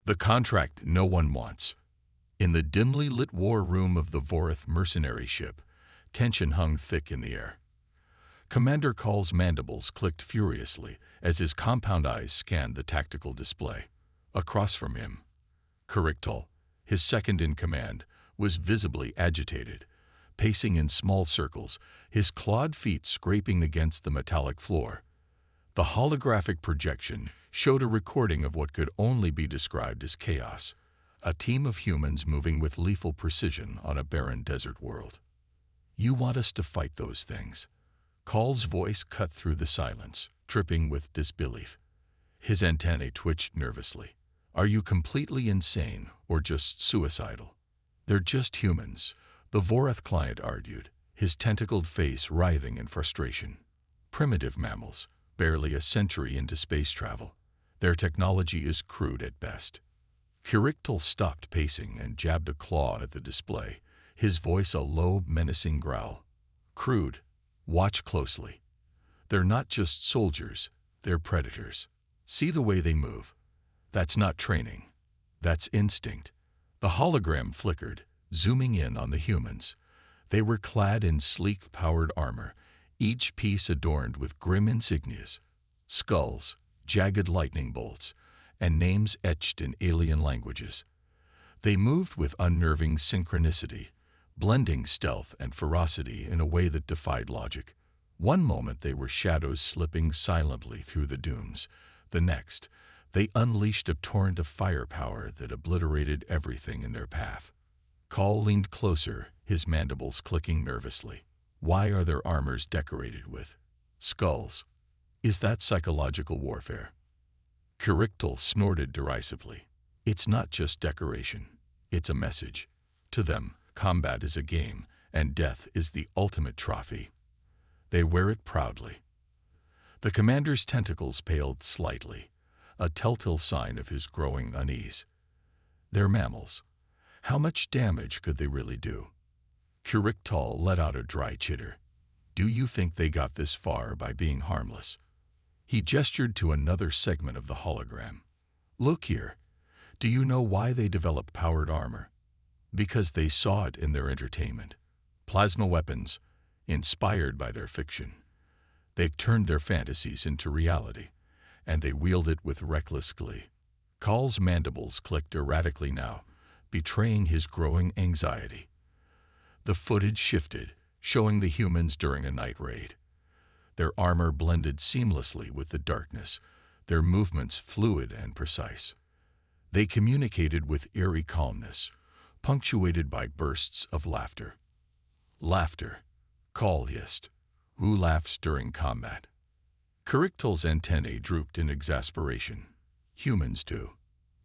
The contract no one wants. In the dimly lit war room of the Vorith mercenary ship, tension hung thick in the air. Commander Call's mandibles clicked furiously as his compound eyes scanned the tactical display. Across from him, Kuriktal, his second in command, was visibly agitated, pacing in small circles, his clawed feet scraping against the metallic floor. The holographic projection showed a recording of what could only be described as chaos, a team of humans moving with lethal precision on a barren desert world. "You want us to fight those things?" Call's voice cut through the silence, tripping with disbelief. His antennae twitched nervously. "Are you completely insane or just suicidal?" "They're just humans," the Vorith client argued, his tentacled face writhing in frustration. "Primitive mammals, barely a century into space travel. Their technology is crude at best." Kuriktal stopped pacing and jabbed a claw at the display, his voice a low, menacing growl. "Crude. Watch closely. They're not just soldiers, they're predators. See the way they move. That's not training. That's instinct." The hologram flickered, zooming in on the humans. They were clad in sleek, powered armor, each piece adorned with grim insignias, skulls, jagged lightning bolts, and names etched in alien languages. They moved with unnerving synchronicity, blending stealth and ferocity in a way that defied logic. One moment they were shadows slipping silently through the dunes. The next, they unleashed a torrent of firepower that obliterated everything in their path. Call leaned closer, his mandibles clicking nervously. "Why are their armors decorated with skulls? Is that psychological warfare?" Kuriktal snorted derisively. "It's not just decoration. It's a message. To them, combat is a game, and death is the ultimate trophy. They wear it proudly." The commander's tentacles paled slightly, a telltale sign of his growing unease. "They're mammals. How much damage could they really do?" Kuriktal let out a dry chitter. "Do you think they got this far by being harmless?" He gestured to another segment of the hologram. "Look here. Do you know why they developed powered armor? Because they saw it in their entertainment. Plasma weapons, inspired by their fiction. They've turned their fantasies into reality, and they wield it with reckless glee." Call's mandibles clicked erratically now, betraying his growing anxiety. The footage shifted, showing the humans during a night raid. Their armor blended seamlessly with the darkness, their movements fluid and precise. They communicated with eerie calmness, punctuated by bursts of laughter. "Laughter," Call hissed. "Who laughs during combat?" Kuriktal's antennae drooped in exasperation. "Humans do.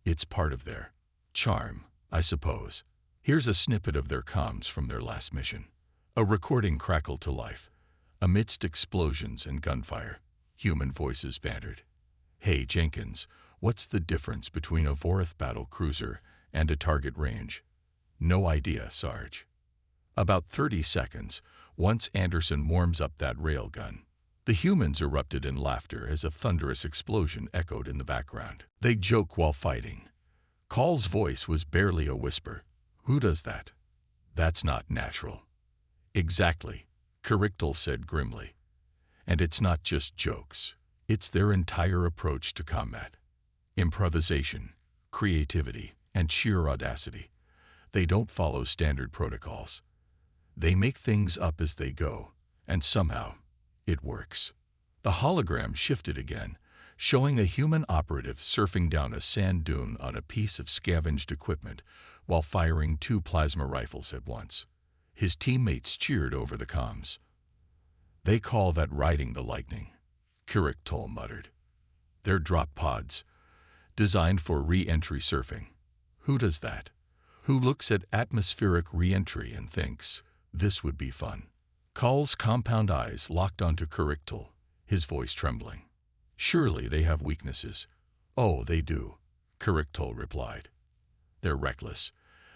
It's part of their charm, I suppose." Here's a snippet of their comms from their last mission. A recording crackled to life. Amidst explosions and gunfire, human voices bantered. "Hey, Jenkins, what's the difference between a Vorith battle cruiser and a target range?" "No idea, Sarge." "About 30 seconds, once Anderson warms up that railgun." The humans erupted in laughter as a thunderous explosion echoed in the background. "They joke while fighting." Call's voice was barely a whisper. "Who does that? That's not natural." "Exactly," Kuriktal said grimly. "And it's not just jokes. It's their entire approach to combat. Improvisation, creativity, and sheer audacity. They don't follow standard protocols. They make things up as they go, and somehow, it works." The hologram shifted again, showing a human operative surfing down a sand dune on a piece of scavenged equipment while firing 2 plasma rifles at once. His teammates cheered over the comms. "They call that riding the lightning," Kuriktal muttered. "They're drop pods, designed for re-entry surfing." "Who does that? Who looks at atmospheric re-entry and thinks, this would be fun?" Call's compound eyes locked onto Kuriktal, his voice trembling. "Surely they have weaknesses." "Oh, they do," Kuriktal replied. "They're reckless.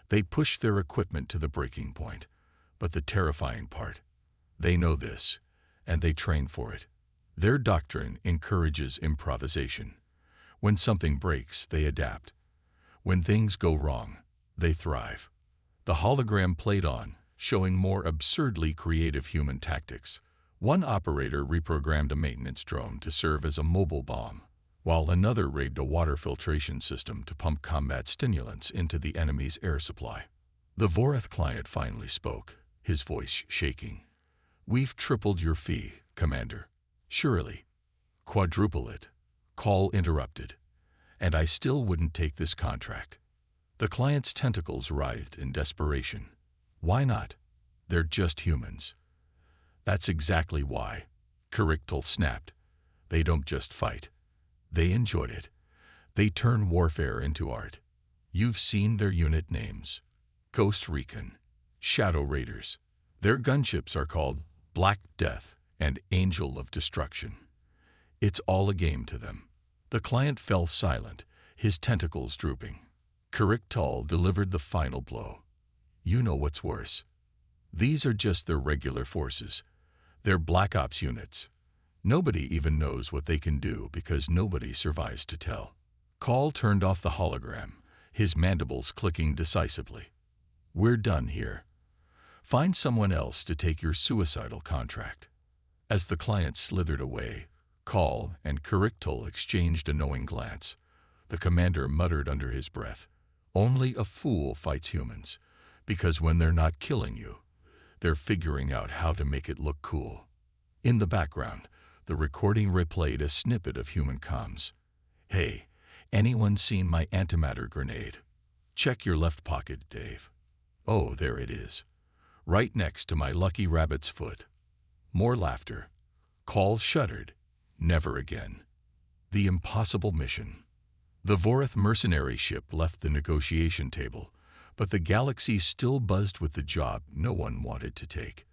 They push their equipment to the breaking point. But the terrifying part, they know this, and they train for it. Their doctrine encourages improvisation. When something breaks, they adapt. When things go wrong, they thrive. The hologram played on, showing more absurdly creative human tactics. One operator reprogrammed a maintenance drone to serve as a mobile bomb, while another rigged a water filtration system to pump combat stimulants into the enemy's air supply. The Voreth client finally spoke, his voice shaking. "We've tripled your fee, Commander. Surely. Quadruple it." Call interrupted. "And I still wouldn't take this contract." The client's tentacles writhed in desperation. "Why not? They're just humans." "That's exactly why," Curricle snapped. "They don't just fight. They enjoy it. They turn warfare into art. You've seen their unit names. Ghost Recon, Shadow Raiders. Their gunships are called Black Death and Angel of Destruction. It's all a game to them." The client fell silent, his tentacles drooping. Curricle delivered the final blow. "You know what's worse. These are just their regular forces. They're Black Ops units. Nobody even knows what they can do because nobody survives to tell." Call turned off the hologram, his mandibles clicking decisively. "We're done here. Find someone else to take your suicidal contract." As the client slithered away, Call and Curricle exchanged a knowing glance. The commander muttered under his breath, "Only a fool fights humans, because when they're not killing you, they're figuring out how to make it look cool." In the background, the recording replayed a snippet of human comms. "Hey, anyone seen my antimatter grenade? Check your left pocket, Dave. Oh, there it is. Right next to my lucky rabbit's foot." More laughter. Call shuddered. Never again. The impossible mission. The Voreth mercenary ship left the negotiation table, but the galaxy still buzzed with the job no one wanted to take.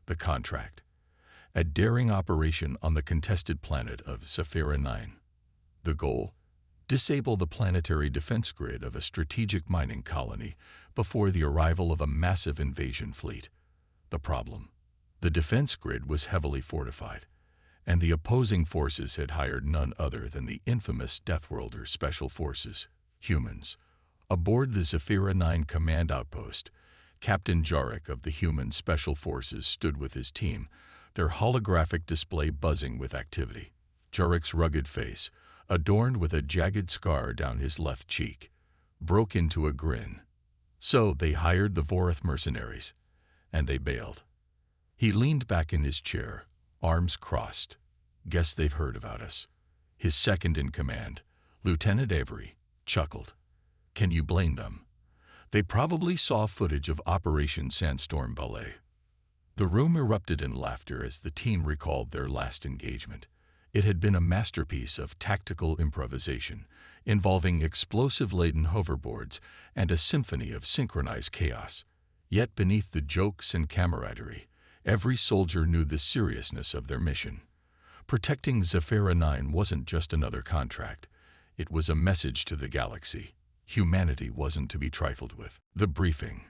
The contract. A daring operation on the contested planet of Zephyra 9. The goal? Disable the planetary defense grid of a strategic mining colony before the arrival of a massive invasion fleet. The problem? The defense grid was heavily fortified, and the opposing forces had hired none other than the infamous Deathworlders Special Forces, humans. Aboard the Zephyra 9 command outpost, Captain Jarek of the human Special Forces stood with his team, their holographic display buzzing with activity. Jarek's rugged face, adorned with a jagged scar down his left cheek, broke into a grin. So they hired the Voreth mercenaries, and they bailed. He leaned back in his chair, arms crossed. "Guess they've heard about us." His second in command, Lieutenant Avery, chuckled. "Can you blame them? They probably saw footage of Operation Sandstorm Ballet." The room erupted in laughter as the team recalled their last engagement. It had been a masterpiece of tactical improvisation, involving explosive-laden hoverboards and a symphony of synchronized chaos. Yet beneath the jokes and camaraderie, every soldier knew the seriousness of their mission. Protecting Zephyra 9 wasn't just another contract. It was a message to the galaxy. Humanity wasn't to be trifled with. The briefing.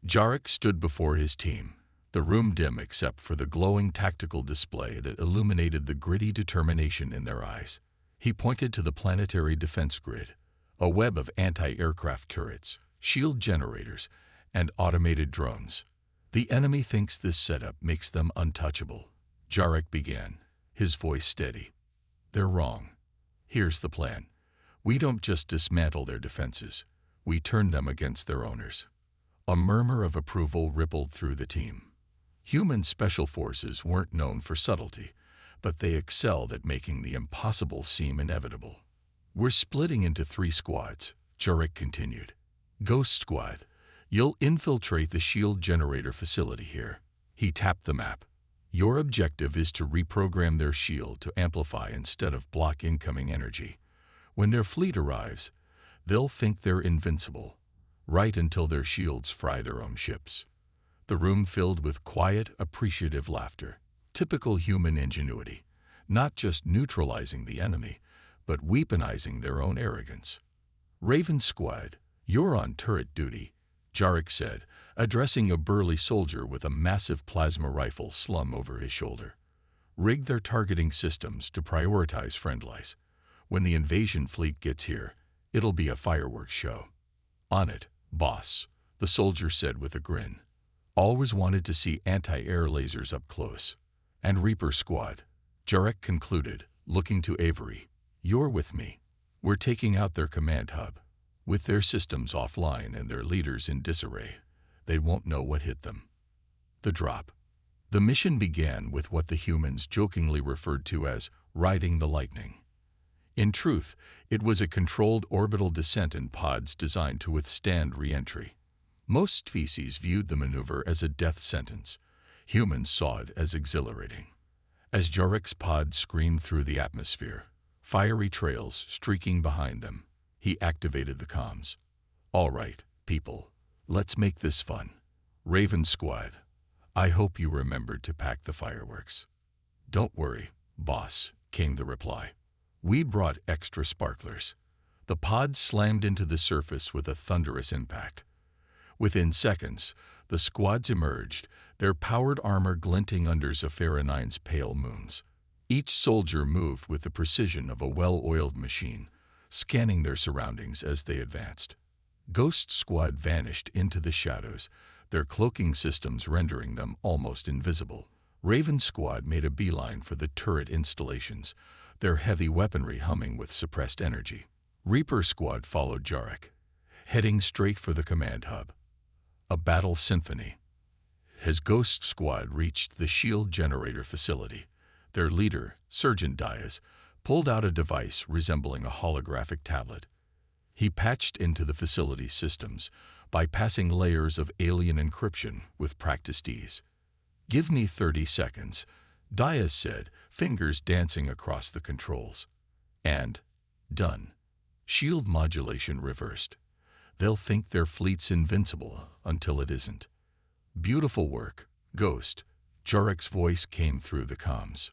Jarek stood before his team, the room dim except for the glowing tactical display that illuminated the gritty determination in their eyes. He pointed to the planetary defense grid, a web of anti-aircraft turrets, shield generators, and automated drones. "The enemy thinks this setup makes them untouchable," Jarek began, his voice steady. "They're wrong. Here's the plan. We don't just dismantle their defenses, we turn them against their owners." A murmur of approval rippled through the team. Human special forces weren't known for subtlety, but they excelled at making the impossible seem inevitable. "We're splitting into 3 squads, Jarek continued. "Ghost Squad, you'll infiltrate the shield generator facility here." He tapped the map. "Your objective is to reprogram their shield to amplify instead of block incoming energy. When their fleet arrives, they'll think they're invincible, right until their shields fry their own ships." The room filled with quiet, appreciative laughter. Typical human ingenuity, not just neutralizing the enemy, but weaponizing their own arrogance. "Raven Squad, you're on turret duty," Jarek said, addressing a burly soldier with a massive plasma rifle slung over his shoulder. "Rig their targeting systems to prioritize friendlies. When the invasion fleet gets here, It'll be a fireworks show. On it, boss, the soldier said with a grin. Always wanted to see anti-air lasers up close. And Reaper Squad, Jarek concluded, looking to Avery. You're with me. We're taking out their command hub. With their systems offline and their leaders in disarray, they won't know what hit them. The drop. The mission began with what the humans jokingly referred to as riding the lightning. In truth, it was a controlled orbital descent in pods designed to withstand re-entry. Most species viewed the maneuver as a death sentence. Humans saw it as exhilarating. As Jarek's pod screamed through the atmosphere, fiery trails streaking behind them, he activated the comms. All right, people, let's make this fun. Raven Squad, I hope you remembered to pack the fireworks. Don't worry, boss, came the reply. We brought extra sparklers. The pod slammed into the surface with a thunderous impact. Within seconds, the squads emerged, their powered armor glinting under Zephyra 9's pale moons. Each soldier moved with the precision of a well-oiled machine, scanning their surroundings as they advanced. Ghost Squad vanished into the shadows, their cloaking systems rendering them almost invisible. Raven Squad made a beeline for the turret installations, their heavy weaponry humming with suppressed energy. Reaper Squad followed Jarek, heading straight for the command hub. A battle symphony. As Ghost Squad reached the shield generator facility, their leader, Sergeant Diaz, pulled out a device resembling a holographic tablet. He patched into the facility's systems, bypassing layers of alien encryption with practiced ease. Give me 30 seconds, Diaz said, fingers dancing across the controls. And done. Shield modulation reversed. They'll think their fleet's invincible until it isn't. Beautiful work, Ghost. Jarek's voice came through the comms.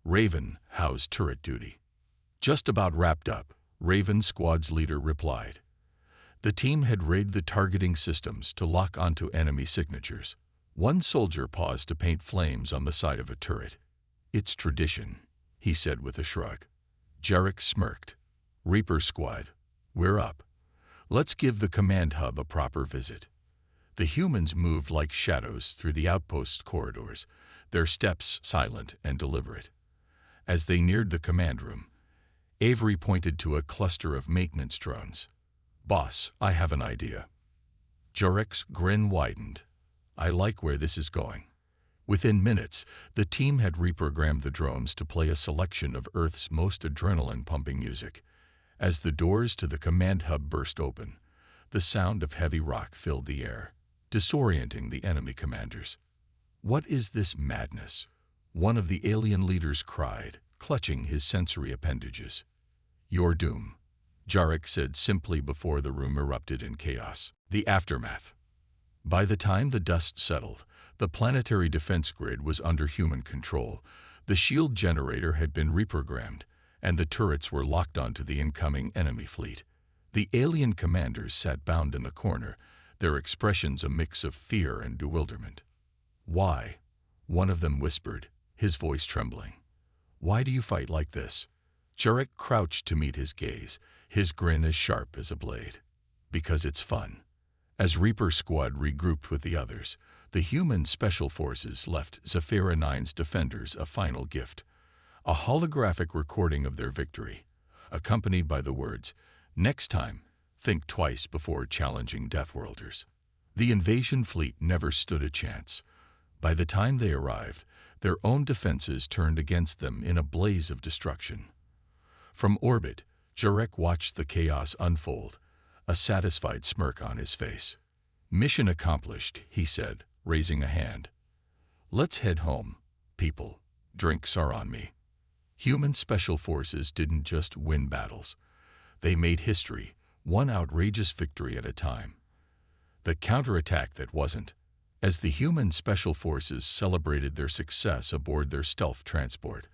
Raven, how's turret duty? Just about wrapped up, Raven Squad's leader replied. The team had raided the targeting systems to lock onto enemy signatures. One soldier paused to paint flames on the side of a turret. It's tradition, he said with a shrug. Jarek smirked. Reaper Squad, we're up. Let's give the command hub a proper visit. The humans moved like shadows through the outpost corridors, their steps silent and deliberate. As they neared the command room, Avery pointed to a cluster of maintenance drones. Boss, I have an idea. Jarek's grin widened. I like where this is going. Within minutes, the team had reprogrammed the drones to play a selection of Earth's most adrenaline-pumping music. As the doors to the command hub burst open, the sound of heavy rock filled the air, disorienting the enemy commanders. What is this madness? One of the alien leaders cried, clutching his sensory appendages. Your doom, Jarek said simply before the room erupted in chaos. The aftermath. By the time the dust settled, the planetary defense grid was under human control, the shield generator had been reprogrammed, and the turrets were locked onto the incoming enemy fleet. The alien commanders sat bound in the corner, their expressions a mix of fear and bewilderment. Why? One of them whispered, his voice trembling. Why do you fight like this? Jarek crouched to meet his gaze, his grin as sharp as a blade. Because it's fun. As Reaper Squad regrouped with the others, the human special forces left Zephyra 9's defenders a final gift. A holographic recording of their victory, accompanied by the words, "Next time, think twice before challenging Deathworlders." The invasion fleet never stood a chance. By the time they arrived, their own defenses turned against them in a blaze of destruction. From orbit, Jarek watched the chaos unfold, a satisfied smirk on his face. Mission accomplished, he said, raising a hand. Let's head home, people. Drinks are on me. Human special forces didn't just win battles. They made history, one outrageous victory at a time. The counterattack that wasn't. As the human special forces celebrated their success aboard their stealth transport,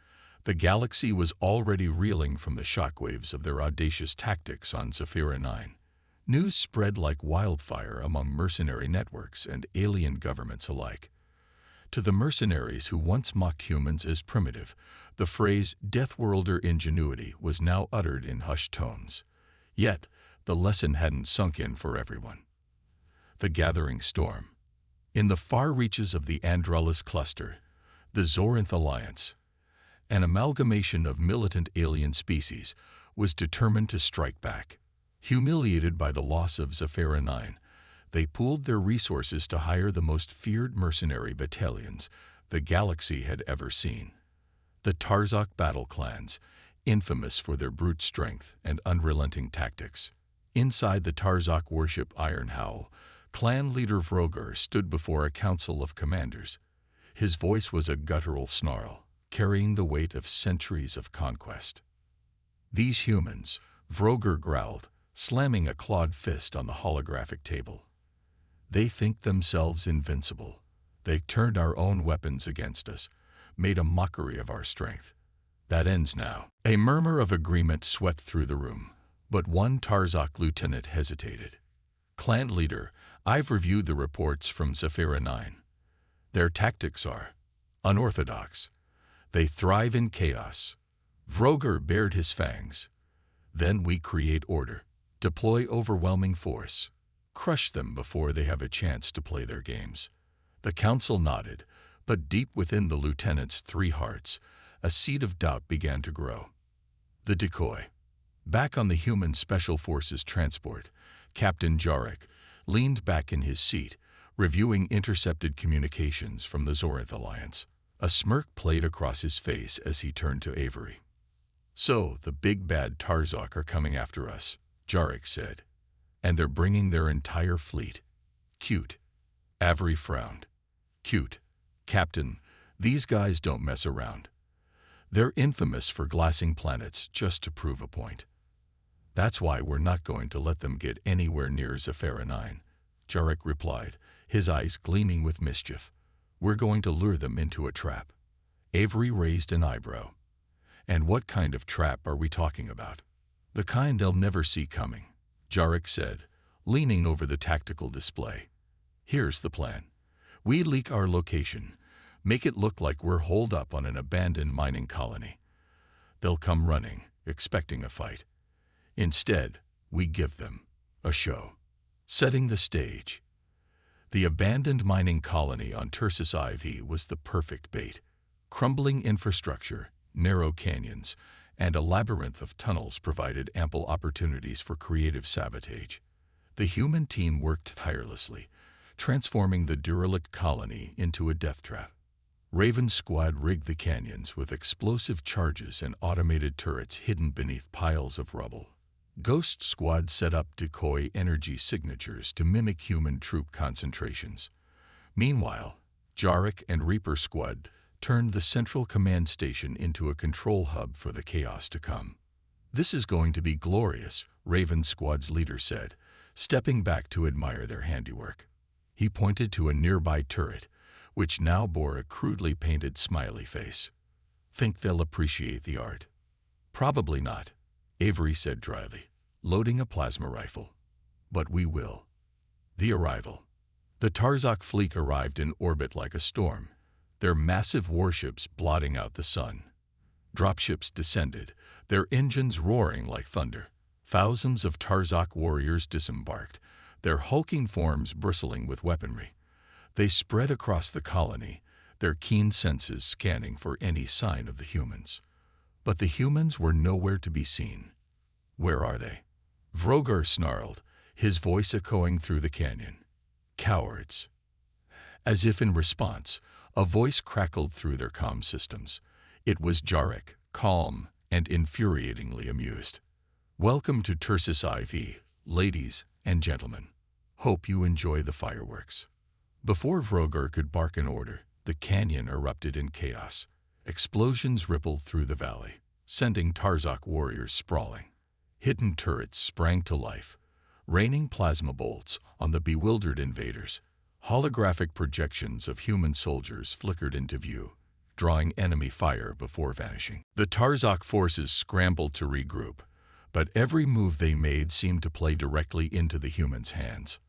the galaxy was already reeling from the shockwaves of their audacious tactics on Zephyra 9. News spread like wildfire among mercenary networks and alien governments alike. To the mercenaries who once mocked humans as primitive, the phrase Deathworlder ingenuity was now uttered in hushed tones. Yet, the lesson hadn't sunk in for everyone. The gathering storm. In the far reaches of the Androlus cluster, the Zorinth Alliance, an amalgamation of militant alien species, was determined to strike back. Humiliated by the loss of Zephyra 9, they pooled their resources to hire the most feared mercenary battalions the galaxy had ever seen. The Tarzok battle clans, infamous for their brute strength and unrelenting tactics. Inside the Tarzok worship Iron Howl, clan leader Vrogar stood before a council of commanders. His voice was a guttural snarl, carrying the weight of centuries of conquest. "These humans," Vrogar growled, slamming a clawed fist on the holographic table. "They think themselves invincible. They turned our own weapons against us, made a mockery of our strength. That ends now." A murmur of agreement swept through the room, but one Tarzok lieutenant hesitated. "Clan leader, I've reviewed the reports from Zephyra 9. Their tactics are unorthodox. They thrive in chaos." Vrogar bared his fangs. "Then we create order, deploy overwhelming force, crush them before they have a chance to play their games." The council nodded, but deep within the lieutenant's 3 hearts, a seed of doubt began to grow. The decoy. Back on the human Special Forces transport, Captain Jarek leaned back in his seat, reviewing intercepted communications from the Zorinth Alliance. A smirk played across his face as he turned to Avery. "So, the big bad Tarzok are coming after us," Jarek said. "And they're bringing their entire fleet. Cute." Avery frowned. "Cute. Captain, these guys don't mess around. They're infamous for glassing planets just to prove a point. That's why we're not going to let them get anywhere near Zephyra 9, Jarek replied, his eyes gleaming with mischief. "We're going to lure them into a trap." Avery raised an eyebrow. "And what kind of trap are we talking about?" "The kind they'll never see coming," Jarek said, leaning over the tactical display. "Here's the plan. We leak our location, make it look like we're holed up on an abandoned mining colony. They'll come running, expecting a fight. Instead, we give them a show." Setting the stage. The abandoned mining colony on Tursus IV was the perfect bait. Crumbling infrastructure, narrow canyons, and a labyrinth of tunnels provided ample opportunities for creative sabotage. The human team worked tirelessly, transforming the derelict colony into a death trap. Raven Squad rigged the canyons with explosive charges and automated turrets hidden beneath piles of rubble. Ghost Squad set up decoy energy signatures to mimic human troop concentrations. Meanwhile, Jarek and Reaper Squad turned the central command station into a control hub for the chaos to come. "This is going to be glorious," Raven Squad's leader said, stepping back to admire their handiwork. He pointed to a nearby turret, which now bore a crudely painted smiley face. "Think they'll appreciate the art?" "Probably not," Avery said dryly, loading a plasma rifle. "But we will." The arrival. The Tarzok fleet arrived in orbit like a storm, their massive warships blotting out the sun. Dropships descended, their engines roaring like thunder. Thousands of Tarzok warriors disembarked, their hulking forms bristling with weaponry. They spread across the colony, their keen senses scanning for any sign of the humans. But the humans were nowhere to be seen. "Where are they?" Vrogar snarled, his voice echoing through the canyon. "Cowards." As if in response, a voice crackled through their comm systems. It was Jarek, calm and infuriatingly amused. "Welcome to Tursus IV, ladies and gentlemen. Hope you enjoy the fireworks." Before Vrogar could bark an order, the canyon erupted in chaos. Explosions rippled through the valley, sending Tarzok warriors sprawling. Hidden turrets sprang to life, raining plasma bolts on the bewildered invaders. Holographic projections of human soldiers flickered into view, drawing enemy fire before vanishing. The Tarzok forces scrambled to regroup, but every move they made seemed to play directly into the humans' hands.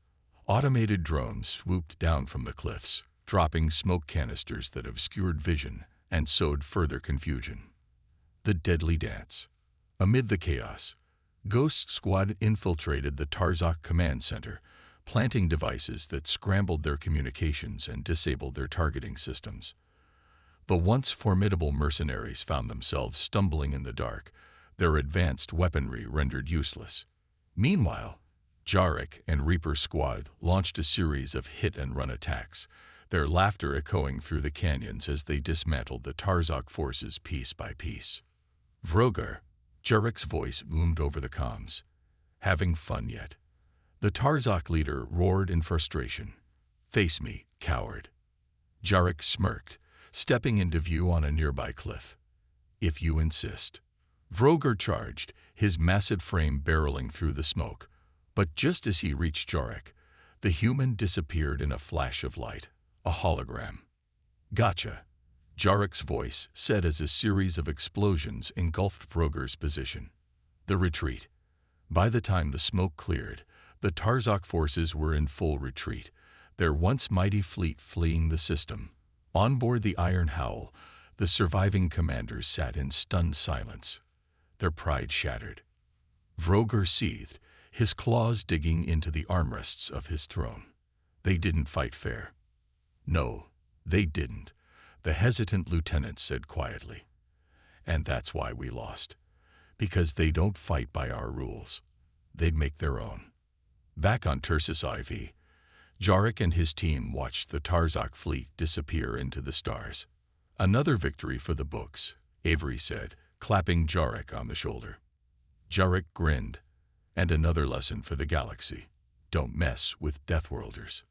Automated drones swooped down from the cliffs, dropping smoke canisters that obscured vision and sowed further confusion. The deadly dance. Amid the chaos, Ghost Squad infiltrated the Tarzok command center, planting devices that scrambled their communications and disabled their targeting systems. The once formidable mercenaries found themselves stumbling in the dark, their advanced weaponry rendered useless. Meanwhile, Jarek and Reaper Squad launched a series of hit-and-run attacks, their laughter echoing through the canyons as they dismantled the Tarzok forces piece by piece. Vrogar, Jarek's voice boomed over the comms. Having fun yet? The Tarzok leader roared in frustration. Face me, coward. Jarek smirked, stepping into view on a nearby cliff. If you insist. Vrogar charged, his massive frame barreling through the smoke. But just as he reached Jarek, the human disappeared in a flash of light, a hologram. Gotcha, Jarek's voice said as a series of explosions engulfed Vrogar's position. The retreat. By the time the smoke cleared, the Tarzok forces were in full retreat, their once mighty fleet fleeing the system. On board the Iron Howl, the surviving commanders sat in stunned silence, their pride shattered. Vrogar seethed, his claws digging into the armrests of his throne. They didn't fight fair. No, they didn't, the hesitant lieutenant said quietly. And that's why we lost. Because they don't fight by our rules. They'd make their own. Back on Tursus IV, Jarek and his team watched the Tarzok fleet disappear into the stars. Another victory for the books, Avery said, clapping Jarek on the shoulder. Jarek grinned. And another lesson for the galaxy. Don't mess with Deathworlders.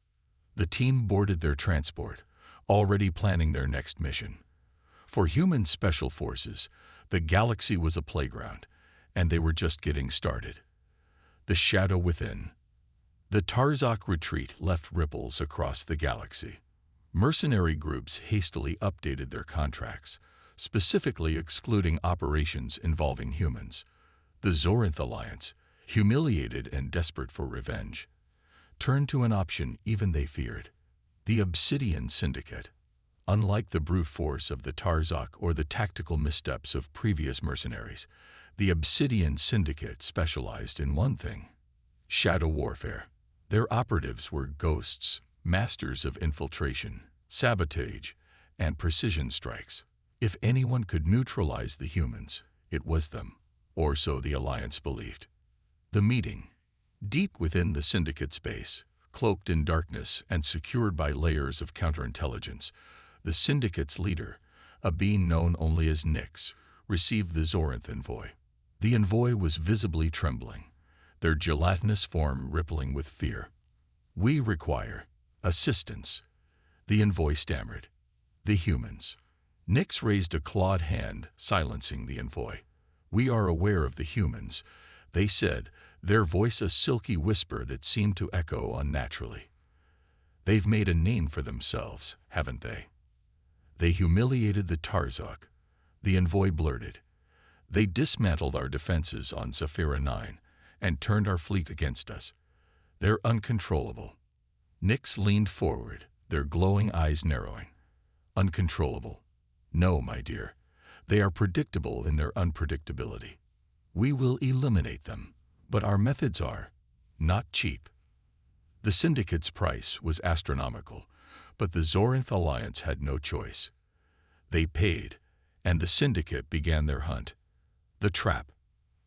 The team boarded their transport, already planning their next mission. For human special forces, the galaxy was a playground, and they were just getting started. The shadow within. The Tarzok retreat left ripples across the galaxy. Mercenary groups hastily updated their contracts, specifically excluding operations involving humans. The Zorinth Alliance, humiliated and desperate for revenge, turned to an option even they feared. The Obsidian Syndicate. Unlike the brute force of the Tarzok or the tactical missteps of previous mercenaries, the Obsidian Syndicate specialized in one thing: shadow warfare. Their operatives were ghosts, masters of infiltration, sabotage, and precision strikes. If anyone could neutralize the humans, it was them, or so the Alliance believed. The meeting. Deep within the Syndicate's base, cloaked in darkness and secured by layers of counterintelligence, the Syndicate's leader, a being known only as Nyx, received the Zorinth envoy. The envoy was visibly trembling, their gelatinous form rippling with fear. We require assistance, the envoy stammered. The humans. Nyx raised a clawed hand, silencing the envoy. We are aware of the humans, they said, their voice a silky whisper that seemed to echo unnaturally. They've made a name for themselves, haven't they? They humiliated the Tarzok, the envoy blurted. They dismantled our defenses on Zephyra 9 and turned our fleet against us. They're uncontrollable. Nyx leaned forward, their glowing eyes narrowing. Uncontrollable. No, my dear. They are predictable in their unpredictability. We will eliminate them, but our methods are not cheap. The Syndicate's price was astronomical, but the Zorinth Alliance had no choice. They paid, and the Syndicate began their hunt. The trap.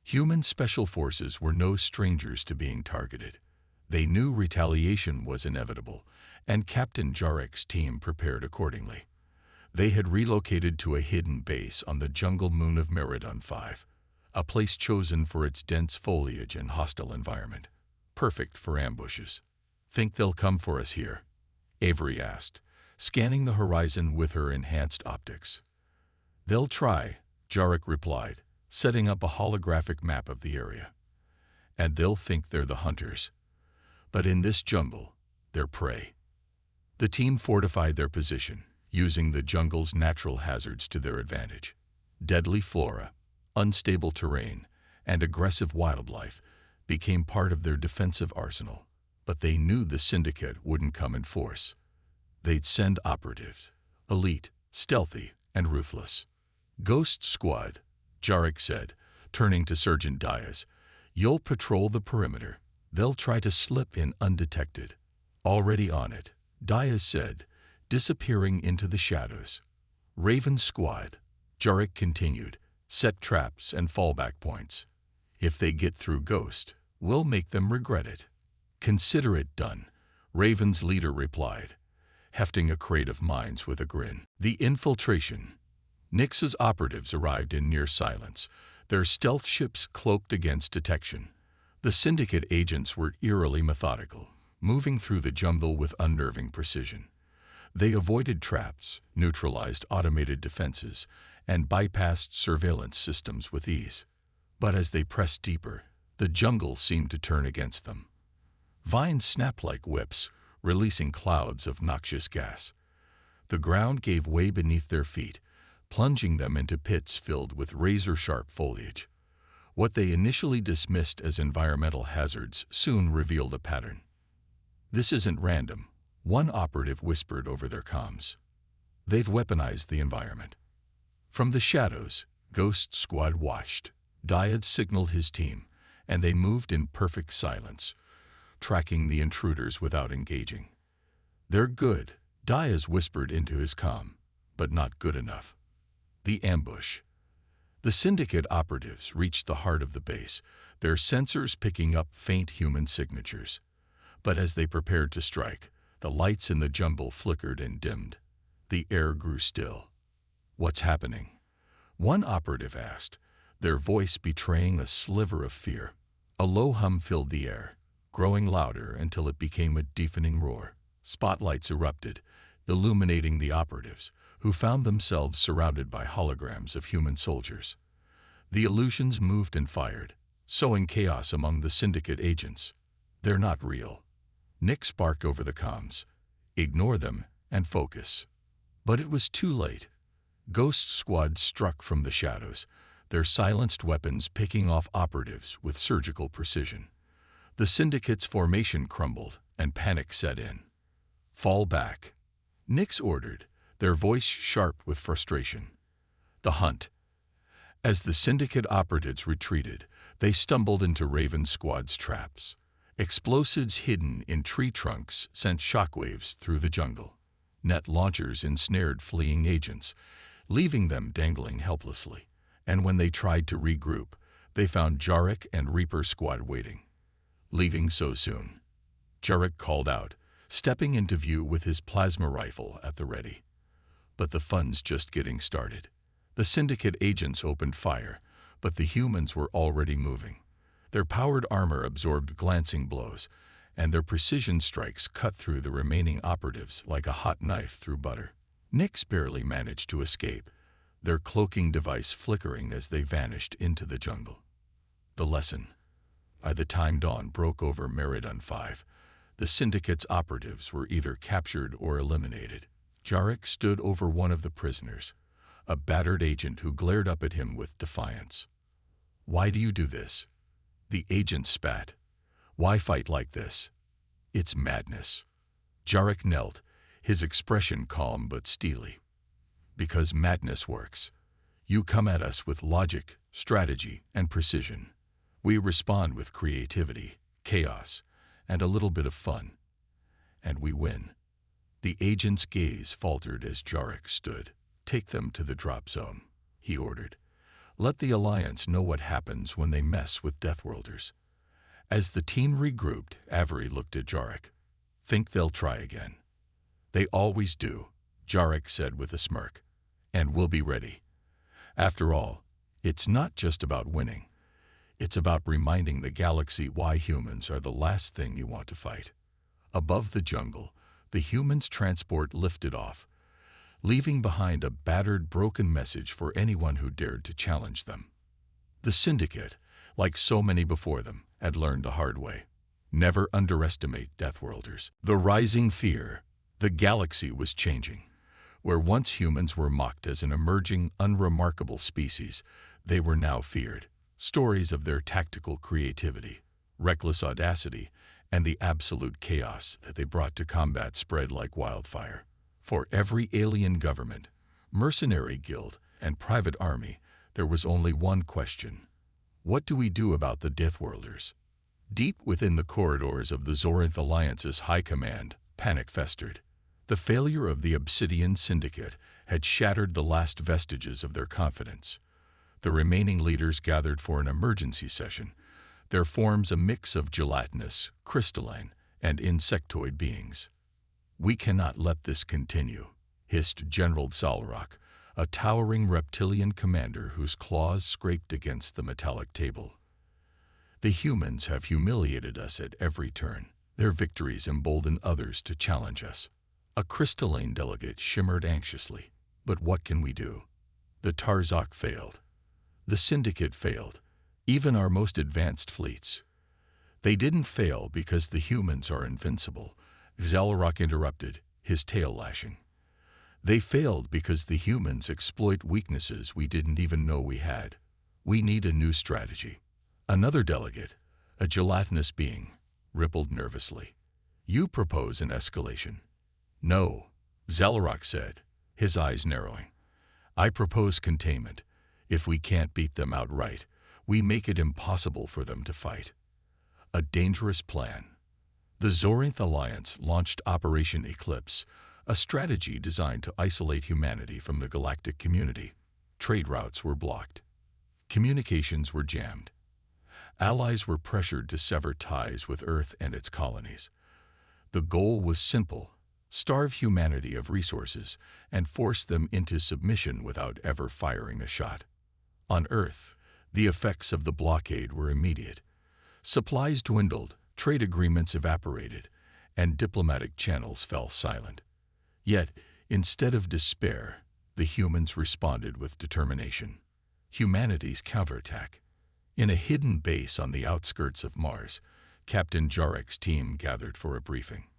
Human special forces were no strangers to being targeted. They knew retaliation was inevitable, and Captain Jarek's team prepared accordingly. They had relocated to a hidden base on the jungle moon of Meridon 5, a place chosen for its dense foliage and hostile environment, perfect for ambushes. Think they'll come for us here? Avery asked, scanning the horizon with her enhanced optics. They'll try, Jarek replied, setting up a holographic map of the area. And they'll think they're the hunters. But in this jungle, they're prey. The team fortified their position, using the jungle's natural hazards to their advantage. Deadly flora, unstable terrain, and aggressive wildlife became part of their defensive arsenal. But they knew the Syndicate wouldn't come in force. They'd send operatives, elite, stealthy, and ruthless. Ghost Squad, Jarek said, turning to Sergeant Diaz. You'll patrol the perimeter. They'll try to slip in undetected. Already on it, Diaz said, disappearing into the shadows. Raven squad, Jarek continued, set traps and fallback points. If they get through Ghost, we'll make them regret it. Consider it done, Raven's leader replied, hefting a crate of mines with a grin. The infiltration. Nix's operatives arrived in near silence, their stealth ships cloaked against detection. The Syndicate agents were eerily methodical, moving through the jungle with unnerving precision. They avoided traps, neutralized automated defenses, and bypassed surveillance systems with ease. But as they pressed deeper, the jungle seemed to turn against them. Vines snapped like whips, releasing clouds of noxious gas. The ground gave way beneath their feet, plunging them into pits filled with razor-sharp foliage. What they initially dismissed as environmental hazards soon revealed a pattern. "This isn't random," one operative whispered over their comms. "They've weaponized the environment." From the shadows, Ghost Squad watched. Diaz signaled his team, and they moved in perfect silence, tracking the intruders without engaging. "They're good," Diaz whispered into his comm, "but not good enough." The ambush. The Syndicate operatives reached the heart of the base, their sensors picking up faint human signatures. But as they prepared to strike, the lights in the jungle flickered and dimmed. The air grew still. "What's happening?" one operative asked, their voice betraying a sliver of fear. A low hum filled the air, growing louder until it became a deafening roar. Spotlights erupted, illuminating the operatives, who found themselves surrounded by holograms of human soldiers. The illusions moved and fired, sowing chaos among the Syndicate agents. "They're not real," Nick sparked over the comms. "Ignore them and focus." But it was too late. Ghost Squad struck from the shadows, their silenced weapons picking off operatives with surgical precision. The Syndicate's formation crumbled, and panic set in. "Fall back," Nix ordered, their voice sharp with frustration. The hunt. As the Syndicate operatives retreated, they stumbled into Raven Squad's traps. Explosives hidden in tree trunks sent shockwaves through the jungle. Net launchers ensnared fleeing agents, leaving them dangling helplessly. And when they tried to regroup, they found Jarek and Reaper Squad waiting. "Leaving so soon?" Jarek called out, stepping into view with his plasma rifle at the ready. But the fun's just getting started. The Syndicate agents opened fire, but the humans were already moving. Their powered armor absorbed glancing blows, and their precision strikes cut through the remaining operatives like a hot knife through butter. Nix barely managed to escape, their cloaking device flickering as they vanished into the jungle. The lesson. By the time dawn broke over Meridon 5, the Syndicate's operatives were either captured or eliminated. Jarek stood over one of the prisoners, a battered agent who glared up at him with defiance. "Why do you do this?" The agent spat. "Why fight like this? It's madness." Jarek knelt, his expression calm but steely. "Because madness works. You come at us with logic, strategy, and precision. We respond with creativity, chaos, and a little bit of fun. And we win." The agent's gaze faltered as Jarek stood. "Take them to the drop zone," he ordered. "Let the Alliance know what happens when they mess with Deathworlders." As the team regrouped, Avery looked at Jarek. "Think they'll try again?" "They always do," Jarek said with a smirk. "And we'll be ready. After all, it's not just about winning. It's about reminding the galaxy why humans are the last thing you want to fight." Above the jungle, the humans' transport lifted off, leaving behind a battered, broken message for anyone who dared to challenge them. The Syndicate, like so many before them, had learned the hard way. Never underestimate Deathworlders. The rising fear. The galaxy was changing. Where once humans were mocked as an emerging, unremarkable species, they were now feared. Stories of their tactical creativity, reckless audacity, and the absolute chaos that they brought to combat spread like wildfire. For every alien government, mercenary guild, and private army, there was only one question. What do we do about the Deathworlders? Deep within the corridors of the Zorinth Alliance's high command, panic festered. The failure of the Obsidian Syndicate had shattered the last vestiges of their confidence. The remaining leaders gathered for an emergency session, their forms a mix of gelatinous, crystalline, and insectoid beings. "We cannot let this continue," hissed General Zalrock, a towering reptilian commander whose claws scraped against the metallic table. "The humans have humiliated us at every turn. Their victories embolden others to challenge us." A crystalline delegate shimmered anxiously. "But what can we do? The Tarzok failed. The Syndicate failed. Even our most advanced fleets." "They didn't fail because the humans are invincible," Zalrock interrupted, his tail lashing. "They failed because the humans exploit weaknesses we didn't even know we had. We need a new strategy." Another delegate, a gelatinous being, rippled nervously. "You propose an escalation." "No," Zalrock said, his eyes narrowing. "I propose containment. If we can't beat them outright, we make it impossible for them to fight." A dangerous plan. The Zorinth Alliance launched Operation Eclipse, a strategy designed to isolate humanity from the galactic community. Trade routes were blocked. Communications were jammed. Allies were pressured to sever ties with Earth and its colonies. The goal was simple: starve humanity of resources and force them into submission without ever firing a shot. On Earth, the effects of the blockade were immediate. Supplies dwindled, trade agreements evaporated, and diplomatic channels fell silent. Yet, instead of despair, the humans responded with determination. Humanity's counterattack. In a hidden base on the outskirts of Mars, Captain Jarek's team gathered for a briefing.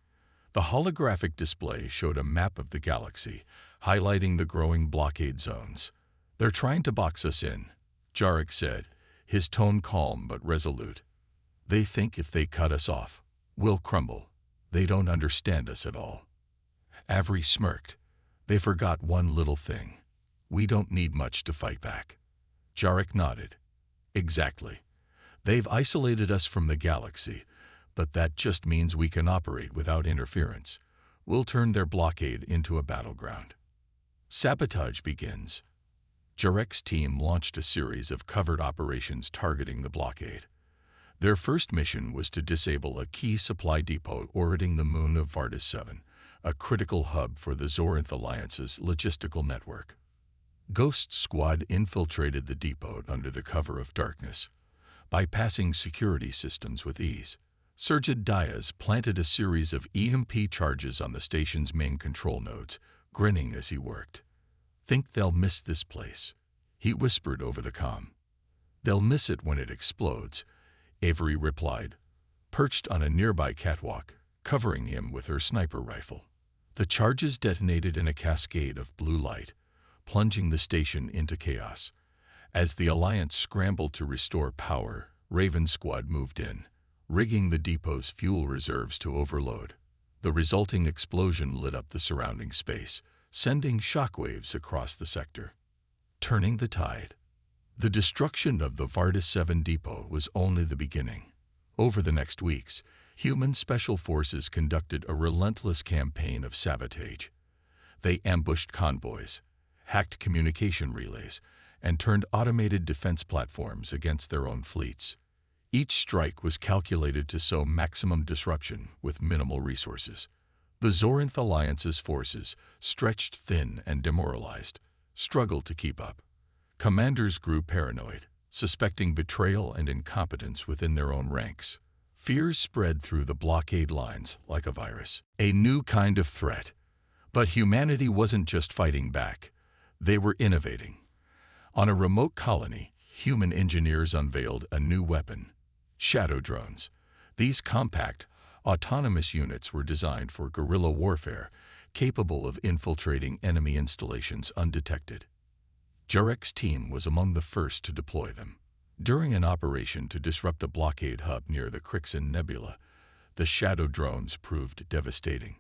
The holographic display showed a map of the galaxy, highlighting the growing blockade zones. "They're trying to box us in," Jarek said, his tone calm but resolute. "They think if they cut us off, we'll crumble. They don't understand us at all." Avery smirked. "They forgot one little thing. We don't need much to fight back." Jarek nodded. "Exactly. They've isolated us from the galaxy, but that just means we can operate without interference. We'll turn their blockade into a battleground." Sabotage begins. Jarek's team launched a series of covert operations targeting the blockade. Their first mission was to disable a key supply depot orbiting the moon of Vardis 7, a critical hub for the Zorinth Alliance's logistical network. Ghost Squad infiltrated the depot under the cover of darkness, bypassing security systems with ease. Surjit Diaz planted a series of EMP charges on the station's main control nodes, grinning as he worked. "Think they'll miss this place," he whispered over the comm. "They'll miss it when it explodes," Avery replied, perched on a nearby catwalk, covering him with her sniper rifle. The charges detonated in a cascade of blue light, plunging the station into chaos. As the Alliance scrambled to restore power, Raven Squad moved in, rigging the depot's fuel reserves to overload. The resulting explosion lit up the surrounding space, sending shockwaves across the sector. Turning the tide. The destruction of the Vardis 7 depot was only the beginning. Over the next weeks, human special forces conducted a relentless campaign of sabotage. They ambushed convoys, hacked communication relays, and turned automated defense platforms against their own fleets. Each strike was calculated to sow maximum disruption with minimal resources. The Zorinth Alliance's forces, stretched thin and demoralized, struggled to keep up. Commanders grew paranoid, suspecting betrayal and incompetence within their own ranks. Fears spread through the blockade lines like a virus, a new kind of threat. But humanity wasn't just fighting back. They were innovating. On a remote colony, human engineers unveiled a new weapon: shadow drones. These compact, autonomous units were designed for guerrilla warfare, capable of infiltrating enemy installations undetected. Jarek's team was among the first to deploy them. During an operation to disrupt a blockade hub near the Crixin Nebula, the shadow drones proved devastating.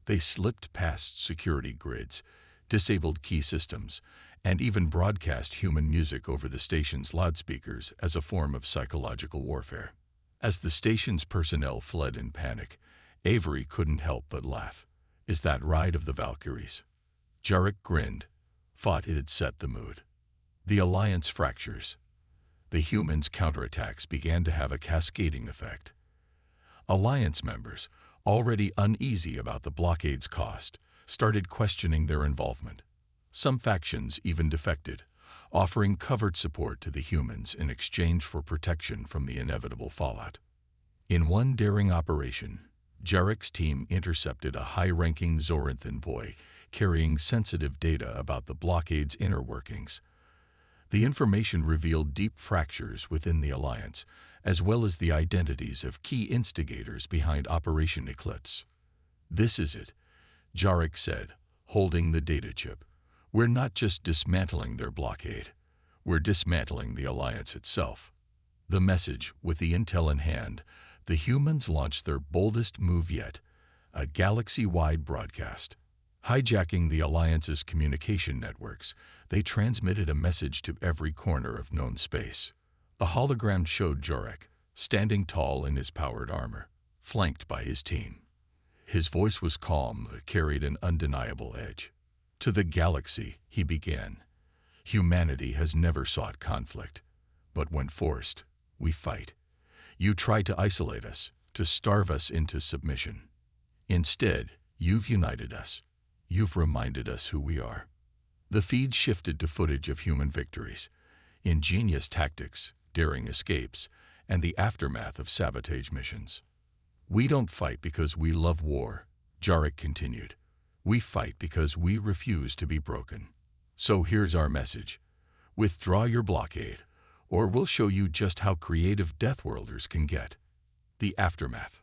They slipped past security grids, disabled key systems, and even broadcast human music over the station's loudspeakers as a form of psychological warfare. As the station's personnel fled in panic, Avery couldn't help but laugh. "Is that Ride of the Valkyries?" Jarek grinned, thought it had set the mood. The Alliance fractures. The humans' counterattacks began to have a cascading effect. Alliance members, already uneasy about the blockade's cost, started questioning their involvement. Some factions even defected, offering covert support to the humans in exchange for protection from the inevitable fallout. In one daring operation, Jarek's team intercepted a high-ranking Zoranth envoy carrying sensitive data about the blockade's inner workings. The information revealed deep fractures within the Alliance, as well as the identities of key instigators behind Operation Eclipse. "This is it," Jarek said, holding the data chip. "We're not just dismantling their blockade. We're dismantling the Alliance itself." The message, with the intel in hand, the humans launched their boldest move yet, a galaxy-wide broadcast. Hijacking the Alliance's communication networks, they transmitted a message to every corner of known space. A hologram showed Jarek, standing tall in his powered armor, flanked by his team. His voice was calm but carried an undeniable edge. "To the galaxy," he began. "Humanity has never sought conflict, but when forced, we fight. You tried to isolate us, to starve us into submission. Instead, you've united us. You've reminded us who we are." The feed shifted to footage of human victories, ingenious tactics, daring escapes, and the aftermath of sabotage missions. "We don't fight because we love war," Jarek continued. "We fight because we refuse to be broken. So here's our message. Withdraw your blockade, or we'll show you just how creative Deathworlders can get." The aftermath.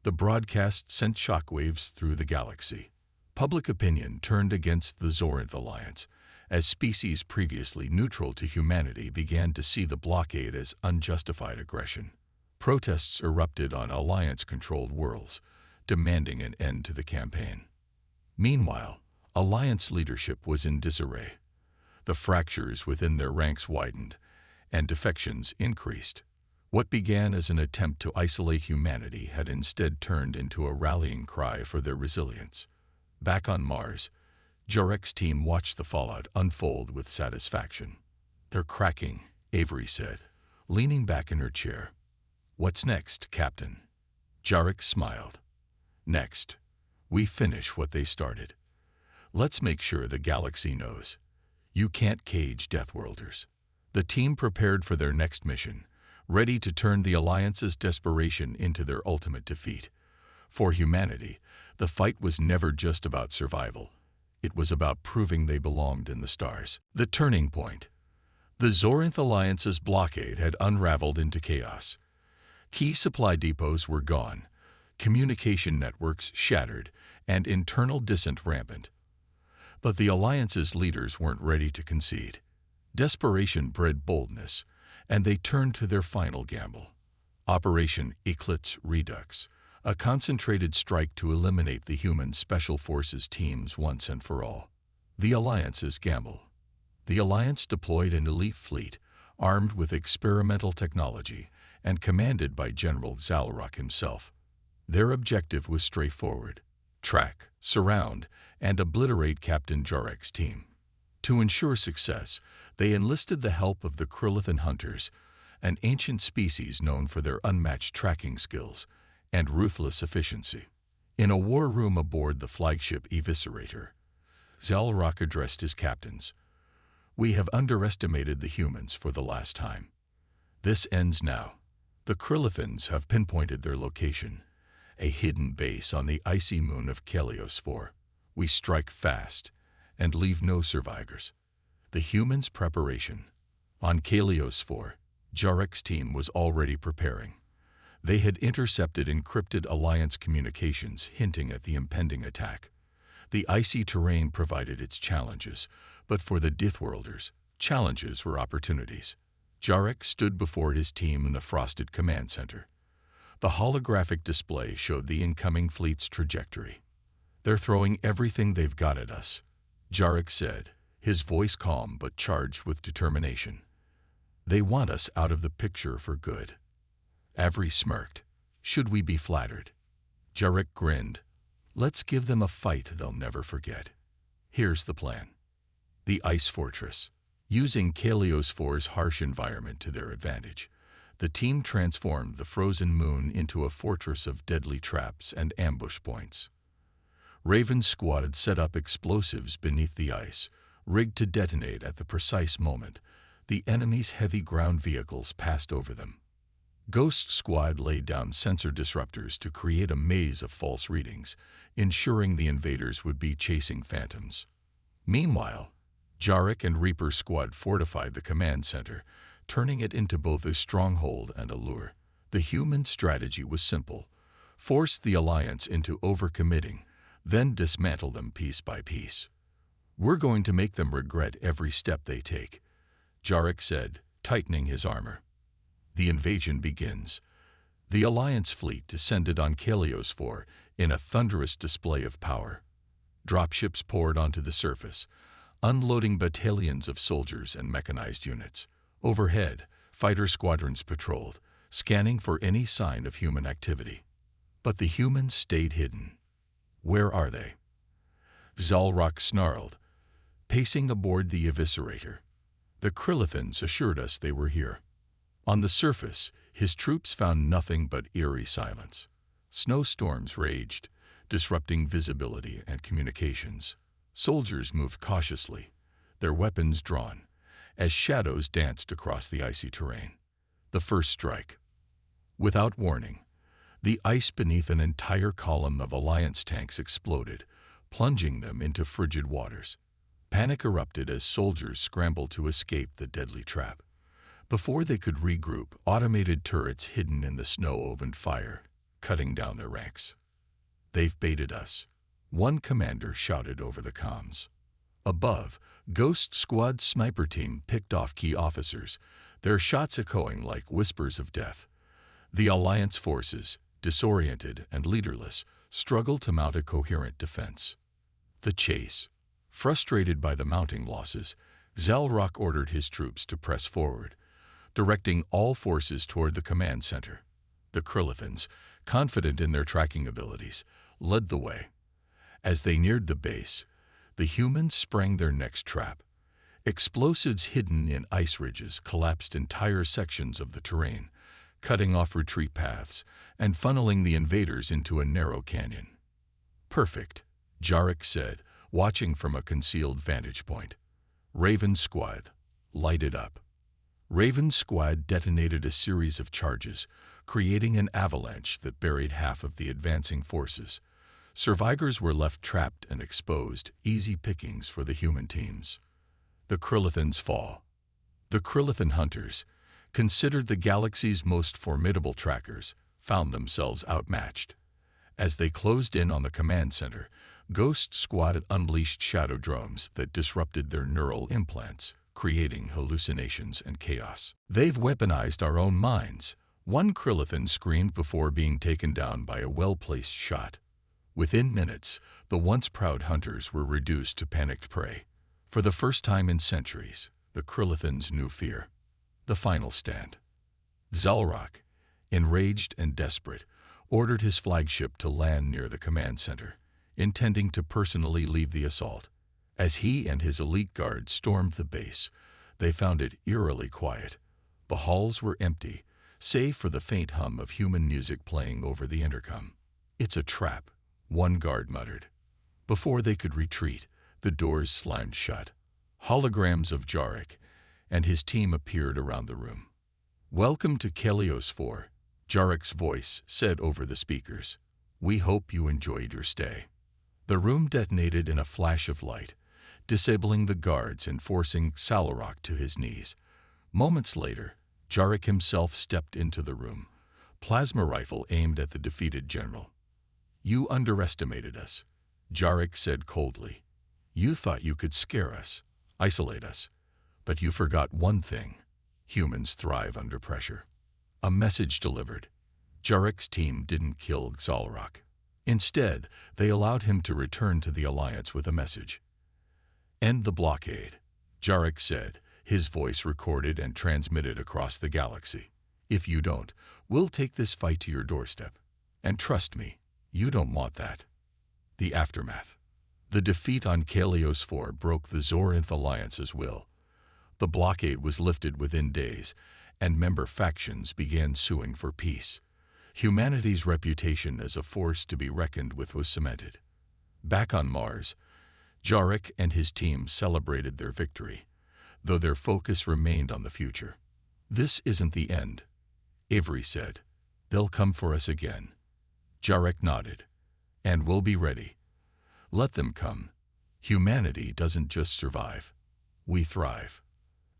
The broadcast sent shockwaves through the galaxy. Public opinion turned against the Zoranth Alliance, as species previously neutral to humanity began to see the blockade as unjustified aggression. Protests erupted on Alliance-controlled worlds, demanding an end to the campaign. Meanwhile, Alliance leadership was in disarray. The fractures within their ranks widened, and defections increased. What began as an attempt to isolate humanity had instead turned into a rallying cry for their resilience. Back on Mars, Jarek's team watched the fallout unfold with satisfaction. "They're cracking," Avery said, leaning back in her chair. "What's next, Captain?" Jarek smiled. "Next, we finish what they started. Let's make sure the galaxy knows. You can't cage Deathworlders." The team prepared for their next mission, ready to turn the Alliance's desperation into their ultimate defeat. For humanity, the fight was never just about survival. It was about proving they belonged in the stars. The turning point. The Zoranth Alliance's blockade had unraveled into chaos. Key supply depots were gone, communication networks shattered, and internal dissent rampant. But the Alliance's leaders weren't ready to concede. Desperation bred boldness, and they turned to their final gamble. Operation Eclipse Redux, a concentrated strike to eliminate the human Special Forces teams once and for all. The Alliance's gamble. The Alliance deployed an elite fleet, armed with experimental technology, and commanded by General Zalrock himself. Their objective was straightforward: track, surround, and obliterate Captain Jarek's team. To ensure success, they enlisted the help of the Krillithan hunters, an ancient species known for their unmatched tracking skills and ruthless efficiency. In a war room aboard the flagship Eviscerator, Zalrock addressed his captains. "We have underestimated the humans for the last time. This ends now. The Krillithans have pinpointed their location, a hidden base on the icy moon of Kalios 4. We strike fast and leave no survivors." The humans' preparation. On Kalios 4, Jarek's team was already preparing. They had intercepted encrypted Alliance communications hinting at the impending attack. The icy terrain provided its challenges, but for the Deathworlders, challenges were opportunities. Jarek stood before his team in the frosted command center. The holographic display showed the incoming fleet's trajectory. "They're throwing everything they've got at us," Jarek said, his voice calm but charged with determination. "They want us out of the picture for good." Avery smirked. "Should we be flattered?" Jarek grinned. "Let's give them a fight they'll never forget. Here's the plan." The Ice Fortress. Using Kalios 4's harsh environment to their advantage, the team transformed the frozen moon into a fortress of deadly traps and ambush points. Raven's squad had set up explosives beneath the ice, rigged to detonate at the precise moment the enemy's heavy ground vehicles passed over them. Ghost's squad laid down sensor disruptors to create a maze of false readings, ensuring the invaders would be chasing phantoms. Meanwhile, Jarek and Reaper's squad fortified the command center, turning it into both a stronghold and a lure. The human strategy was simple: force the Alliance into overcommitting, then dismantle them piece by piece. "We're going to make them regret every step they take," Jarek said, tightening his armor. The invasion begins. The Alliance fleet descended on Kalios 4 in a thunderous display of power. Dropships poured onto the surface, unloading battalions of soldiers and mechanized units. Overhead, fighter squadrons patrolled, scanning for any sign of human activity. But the humans stayed hidden. "Where are they?" Zalrock snarled, pacing aboard the Eviscerator. "The Krillithans assured us they were here." On the surface, his troops found nothing but eerie silence. Snowstorms raged, disrupting visibility and communications. Soldiers moved cautiously, their weapons drawn, as shadows danced across the icy terrain. The first strike. Without warning, the ice beneath an entire column of Alliance tanks exploded, plunging them into frigid waters. Panic erupted as soldiers scrambled to escape the deadly trap. Before they could regroup, automated turrets hidden in the snow opened fire, cutting down their ranks. "They've baited us," one commander shouted over the comms. Above, Ghost Squad's sniper team picked off key officers, their shots echoing like whispers of death. The Alliance forces, disoriented and leaderless, struggled to mount a coherent defense. The chase. Frustrated by the mounting losses, Zalrock ordered his troops to press forward, directing all forces toward the command center. The Krillithans, confident in their tracking abilities, led the way. As they neared the base, the humans sprang their next trap. Explosives hidden in ice ridges collapsed entire sections of the terrain, cutting off retreat paths and funneling the invaders into a narrow canyon. "Perfect," Jarek said, watching from a concealed vantage point. "Raven's squad, light it up." Raven's squad detonated a series of charges, creating an avalanche that buried half of the advancing forces. Survivors were left trapped and exposed, easy pickings for the human teams. The Krillithans fall. The Krillithan hunters, considered the galaxy's most formidable trackers, found themselves outmatched. As they closed in on the command center, Ghost Squad unleashed shadow drones that disrupted their neural implants, creating hallucinations and chaos. "They've weaponized our own minds," one Krillithan screamed before being taken down by a well-placed shot. Within minutes, the once proud hunters were reduced to panicked prey. For the first time in centuries, the Krillithans knew fear. The final stand. Zalrock, enraged and desperate, ordered his flagship to land near the command center, intending to personally lead the assault. As he and his elite guards stormed the base, they found it eerily quiet. The halls were empty, save for the faint hum of human music playing over the intercom. "It's a trap," one guard muttered. Before they could retreat, the doors slammed shut. Holograms of Jarek and his team appeared around the room. "Welcome to Kalios 4, Jarek's voice said over the speakers. "We hope you enjoyed your stay." The room detonated in a flash of light, disabling the guards and forcing Zalrock to his knees. Moments later, Jarek himself stepped into the room, plasma rifle aimed at the defeated general. "You underestimated us," Jarek said coldly. "You thought you could scare us, isolate us, but you forgot one thing: humans thrive under pressure." A message delivered. Jarek's team didn't kill Zalrock. Instead, they allowed him to return to the Alliance with a message. End the blockade, Jarek said, his voice recorded and transmitted across the galaxy. If you don't, we'll take this fight to your doorstep. And trust me, you don't want that. The aftermath. The defeat on Kalios 4 broke the Zorinth Alliance's will. The blockade was lifted within days, and member factions began suing for peace. Humanity's reputation as a force to be reckoned with was cemented. Back on Mars, Jarek and his team celebrated their victory, though their focus remained on the future. This isn't the end, Avery said. They'll come for us again. Jarek nodded. And we'll be ready. Let them come. Humanity doesn't just survive. We thrive.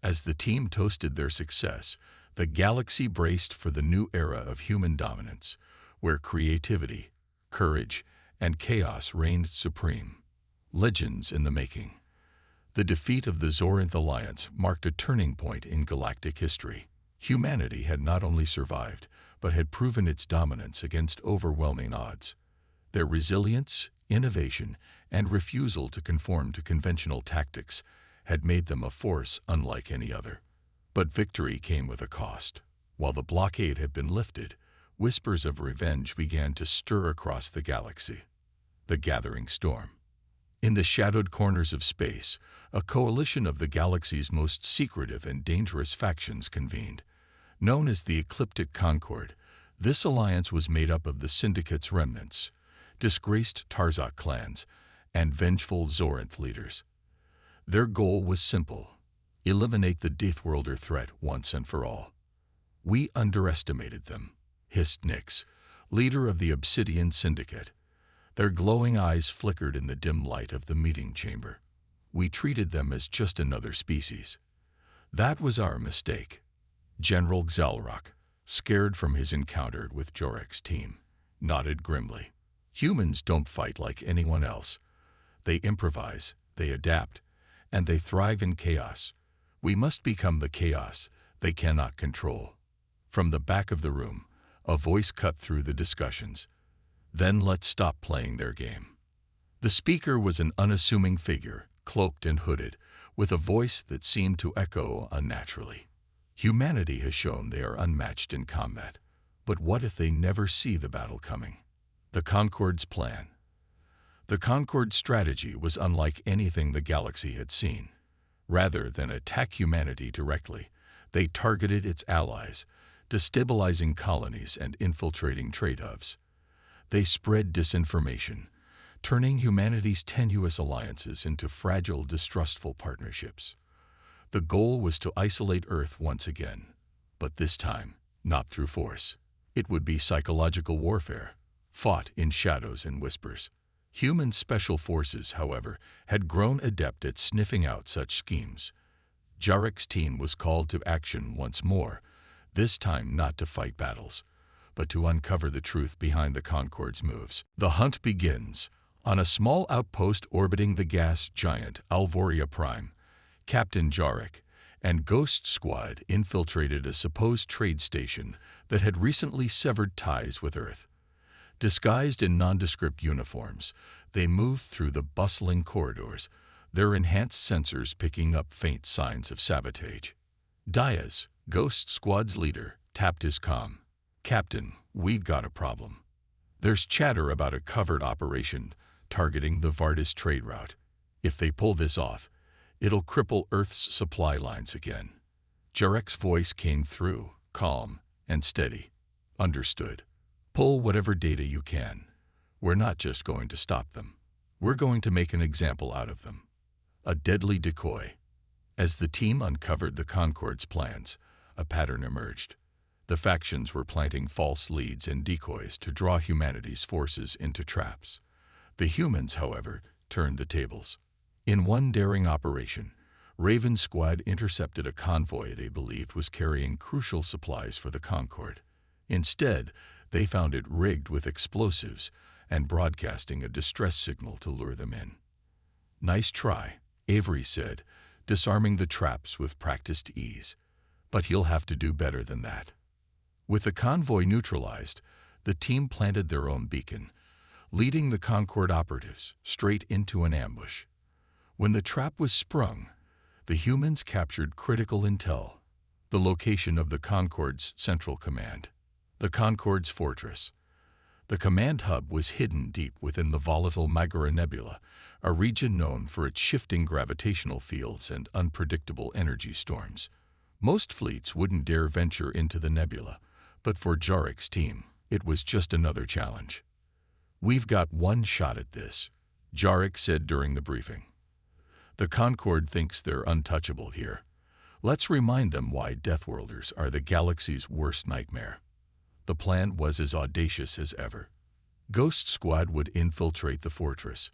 As the team toasted their success, the galaxy braced for the new era of human dominance, where creativity, courage, and chaos reigned supreme. Legends in the making. The defeat of the Zorinth Alliance marked a turning point in galactic history. Humanity had not only survived, but had proven its dominance against overwhelming odds. Their resilience, innovation, and refusal to conform to conventional tactics had made them a force unlike any other. But victory came with a cost. While the blockade had been lifted, whispers of revenge began to stir across the galaxy. The gathering storm. In the shadowed corners of space, a coalition of the galaxy's most secretive and dangerous factions convened. Known as the Ecliptic Concord, this alliance was made up of the Syndicate's remnants, disgraced Tarzak clans, and vengeful Zorinth leaders. Their goal was simple: eliminate the Deathworlder threat once and for all. We underestimated them, hissed Nyx, leader of the Obsidian Syndicate. Their glowing eyes flickered in the dim light of the meeting chamber. We treated them as just another species. That was our mistake. General Xalrock, scared from his encounter with Jarek's team, nodded grimly. Humans don't fight like anyone else. They improvise, they adapt, and they thrive in chaos. We must become the chaos they cannot control. From the back of the room, a voice cut through the discussions. Then let's stop playing their game. The speaker was an unassuming figure, cloaked and hooded, with a voice that seemed to echo unnaturally. Humanity has shown they are unmatched in combat, but what if they never see the battle coming? The Concord's plan. The Concord's strategy was unlike anything the galaxy had seen. Rather than attack humanity directly, they targeted its allies, destabilizing colonies and infiltrating trade hubs. They spread disinformation, turning humanity's tenuous alliances into fragile, distrustful partnerships. The goal was to isolate Earth once again, but this time, not through force. It would be psychological warfare, fought in shadows and whispers. Human special forces, however, had grown adept at sniffing out such schemes. Jarek's team was called to action once more, this time not to fight battles, but to uncover the truth behind the Concord's moves. The hunt begins. On a small outpost orbiting the gas giant Alvoria Prime, Captain Jarek and Ghost Squad infiltrated a supposed trade station that had recently severed ties with Earth. Disguised in nondescript uniforms, they moved through the bustling corridors, their enhanced sensors picking up faint signs of sabotage. Diaz, Ghost Squad's leader, tapped his comm. Captain, we've got a problem. There's chatter about a covert operation targeting the Vardis trade route. If they pull this off, it'll cripple Earth's supply lines again. Jarek's voice came through, calm and steady. Understood. Pull whatever data you can. We're not just going to stop them. We're going to make an example out of them. A deadly decoy. As the team uncovered the Concord's plans, a pattern emerged. The factions were planting false leads and decoys to draw humanity's forces into traps. The humans, however, turned the tables. In one daring operation, Raven Squad intercepted a convoy they believed was carrying crucial supplies for the Concord. Instead, they found it rigged with explosives and broadcasting a distress signal to lure them in. Nice try, Avery said, disarming the traps with practiced ease. But you'll have to do better than that. With the convoy neutralized, the team planted their own beacon, leading the Concord operatives straight into an ambush. When the trap was sprung, the humans captured critical intel, the location of the Concorde's central command, the Concorde's fortress. The command hub was hidden deep within the volatile Magura Nebula, a region known for its shifting gravitational fields and unpredictable energy storms. Most fleets wouldn't dare venture into the nebula, but for Jarek's team, it was just another challenge. "We've got one shot at this," Jarek said during the briefing. "The Concorde thinks they're untouchable here. Let's remind them why Deathworlders are the galaxy's worst nightmare." The plan was as audacious as ever. Ghost Squad would infiltrate the fortress,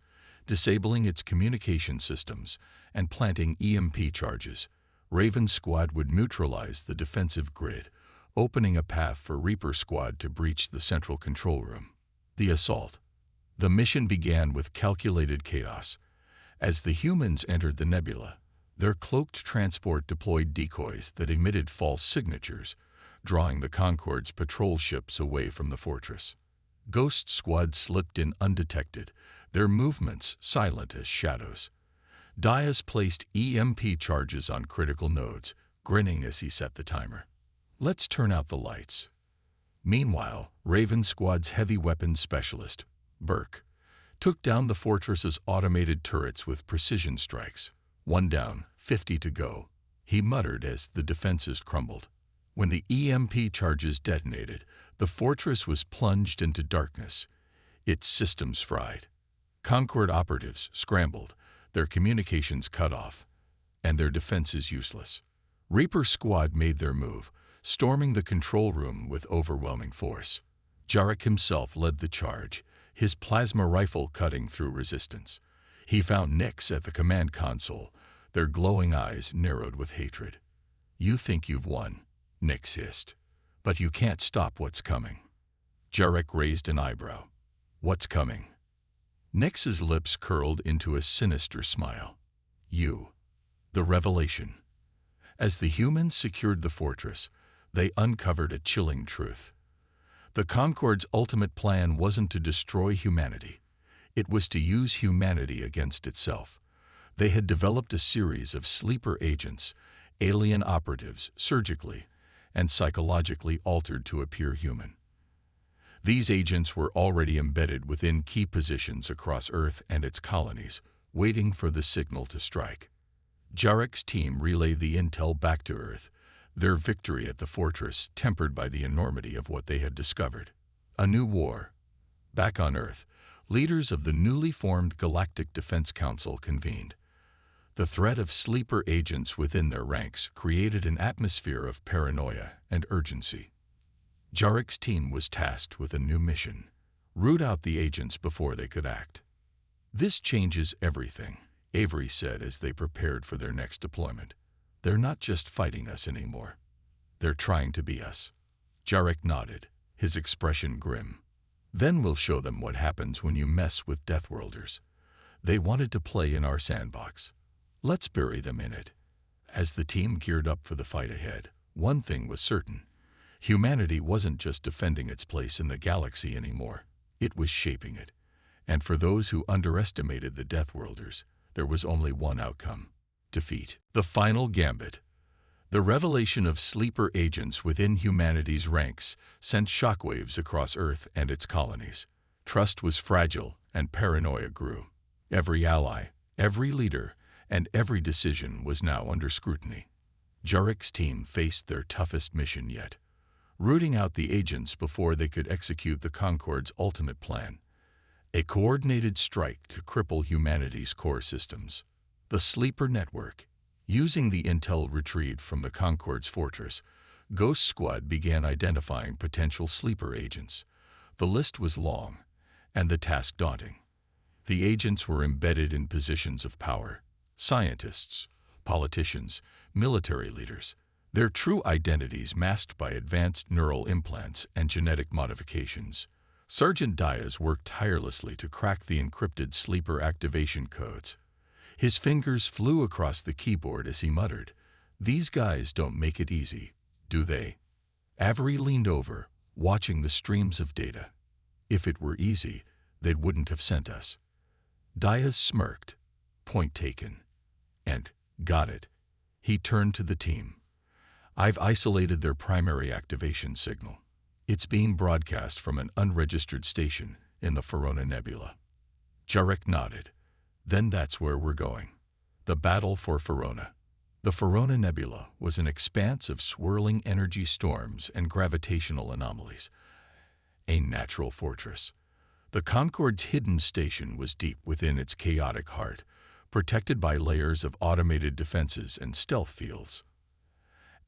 disabling its communication systems and planting EMP charges. Raven Squad would neutralize the defensive grid, opening a path for Reaper Squad to breach the central control room. The assault. The mission began with calculated chaos. As the humans entered the nebula, their cloaked transport deployed decoys that emitted false signatures, drawing the Concorde's patrol ships away from the fortress. Ghost Squad slipped in undetected, their movements silent as shadows. Diaz placed EMP charges on critical nodes, grinning as he set the timer. "Let's turn out the lights." Meanwhile, Raven Squad's heavy weapons specialist, Burke, took down the fortress's automated turrets with precision strikes. "One down, 50 to go," he muttered as the defenses crumbled. When the EMP charges detonated, the fortress was plunged into darkness, its systems fried. Concorde operatives scrambled, their communications cut off, and their defenses useless. Reaper Squad made their move, storming the control room with overwhelming force. Jarek himself led the charge, his plasma rifle cutting through resistance. He found Nyx at the command console, their glowing eyes narrowed with hatred. "You think you've won," Nyx hissed, "but you can't stop what's coming." Jarek raised an eyebrow. "What's coming?" Nyx's lips curled into a sinister smile. "You." The revelation. As the humans secured the fortress, they uncovered a chilling truth. The Concorde's ultimate plan wasn't to destroy humanity. It was to use humanity against itself. They had developed a series of sleeper agents, alien operatives, surgically and psychologically altered to appear human. These agents were already embedded within key positions across Earth and its colonies, waiting for the signal to strike. Jarek's team relayed the intel back to Earth, their victory at the fortress tempered by the enormity of what they had discovered. A new war. Back on Earth, leaders of the newly formed Galactic Defense Council convened. The threat of sleeper agents within their ranks created an atmosphere of paranoia and urgency. Jarek's team was tasked with a new mission: root out the agents before they could act. "This changes everything," Avery said as they prepared for their next deployment. "They're not just fighting us anymore. They're trying to be us." Jarek nodded, his expression grim. "Then we'll show them what happens when you mess with Deathworlders. They wanted to play in our sandbox. Let's bury them in it." As the team geared up for the fight ahead, one thing was certain. Humanity wasn't just defending its place in the galaxy anymore. It was shaping it. And for those who underestimated the Deathworlders, there was only one outcome: defeat. The final gambit. The revelation of sleeper agents within humanity's ranks sent shockwaves across Earth and its colonies. Trust was fragile and paranoia grew. Every ally, every leader, and every decision was now under scrutiny. Jarek's team faced their toughest mission yet, rooting out the agents before they could execute the Concorde's ultimate plan: a coordinated strike to cripple humanity's core systems. The Sleeper Network. Using the intel retrieved from the Concorde's fortress, Ghost Squad began identifying potential sleeper agents. The list was long, and the task daunting. The agents were embedded in positions of power: scientists, politicians, military leaders, their true identities masked by advanced neural implants and genetic modifications. Sergeant Diaz worked tirelessly to crack the encrypted sleeper activation codes. His fingers flew across the keyboard as he muttered, "These guys don't make it easy, do they?" Avery leaned over, watching the streams of data. "If it were easy, they wouldn't have sent us." Diaz smirked. Point taken. And, got it. He turned to the team. I've isolated their primary activation signal. It's being broadcast from an unregistered station in the Verona Nebula. Jarek nodded. Then that's where we're going. The battle for Verona. The Verona Nebula was an expanse of swirling energy storms and gravitational anomalies. A natural fortress. The Concorde's hidden station was deep within its chaotic heart, protected by layers of automated defenses and stealth fields.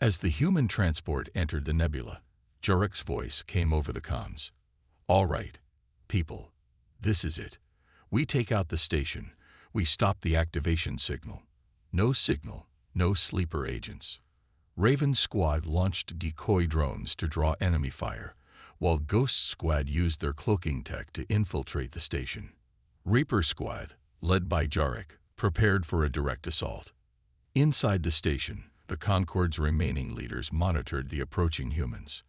As the human transport entered the nebula, Jarek's voice came over the comms. All right, people, this is it. We take out the station. We stop the activation signal. No signal, no sleeper agents. Raven's squad launched decoy drones to draw enemy fire, while Ghost's squad used their cloaking tech to infiltrate the station. Reaper's squad, led by Jarek, prepared for a direct assault. Inside the station, the Concorde's remaining leaders monitored the approaching humans.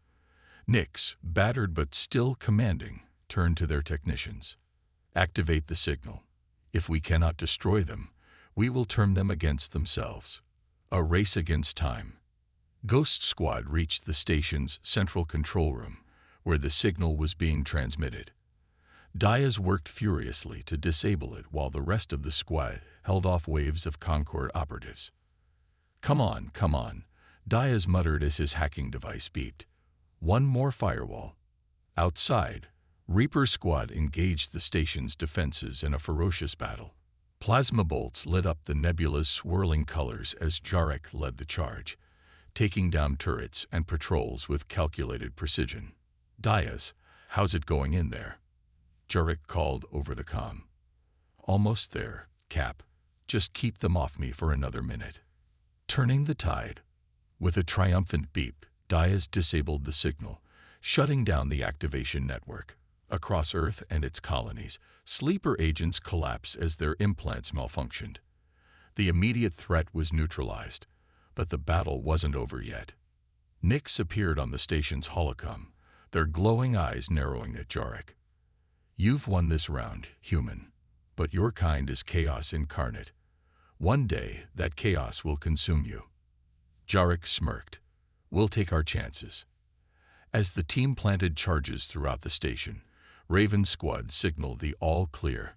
Nyx, battered but still commanding, turned to their technicians. Activate the signal. If we cannot destroy them, we will turn them against themselves. A race against time. Ghost Squad reached the station's central control room, where the signal was being transmitted. Diaz worked furiously to disable it while the rest of the squad held off waves of Concorde operatives. Come on, come on, Diaz muttered as his hacking device beeped. One more firewall. Outside, Reaper Squad engaged the station's defenses in a ferocious battle. Plasma bolts lit up the nebula's swirling colors as Jarek led the charge, taking down turrets and patrols with calculated precision. Diaz, how's it going in there? Jarek called over the comm. Almost there, Cap. Just keep them off me for another minute. Turning the tide. With a triumphant beep, Diaz disabled the signal, shutting down the activation network. Across Earth and its colonies, sleeper agents collapsed as their implants malfunctioned. The immediate threat was neutralized, but the battle wasn't over yet. Nyx appeared on the station's holocom, their glowing eyes narrowing at Jarek. You've won this round, human, but your kind is chaos incarnate. One day, that chaos will consume you. Jarek smirked. We'll take our chances. As the team planted charges throughout the station, Raven's squad signaled the all clear.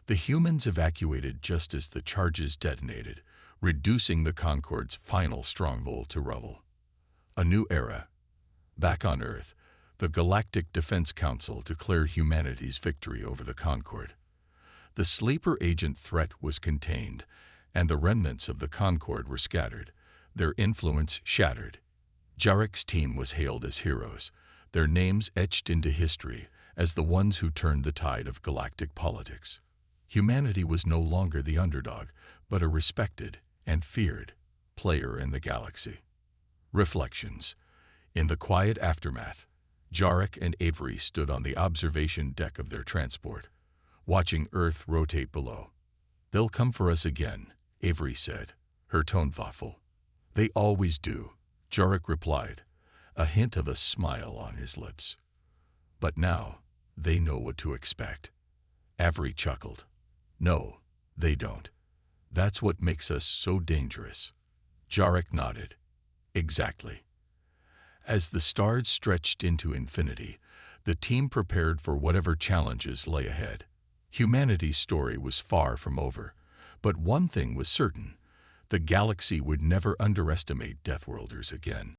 The humans evacuated just as the charges detonated, reducing the Concorde's final stronghold to rubble. A new era. Back on Earth, the Galactic Defense Council declared humanity's victory over the Concorde. The sleeper agent threat was contained, and the remnants of the Concorde were scattered, their influence shattered. Jarek's team was hailed as heroes, their names etched into history as the ones who turned the tide of galactic politics. Humanity was no longer the underdog, but a respected and feared player in the galaxy. Reflections. In the quiet aftermath, Jarek and Avery stood on the observation deck of their transport, watching Earth rotate below. They'll come for us again, Avery said, her tone thoughtful. They always do, Jarek replied, a hint of a smile on his lips. But now, they know what to expect. Avery chuckled. No, they don't. That's what makes us so dangerous. Jarek nodded. Exactly. As the stars stretched into infinity, the team prepared for whatever challenges lay ahead. Humanity's story was far from over, but one thing was certain: the galaxy would never underestimate Deathworlders again.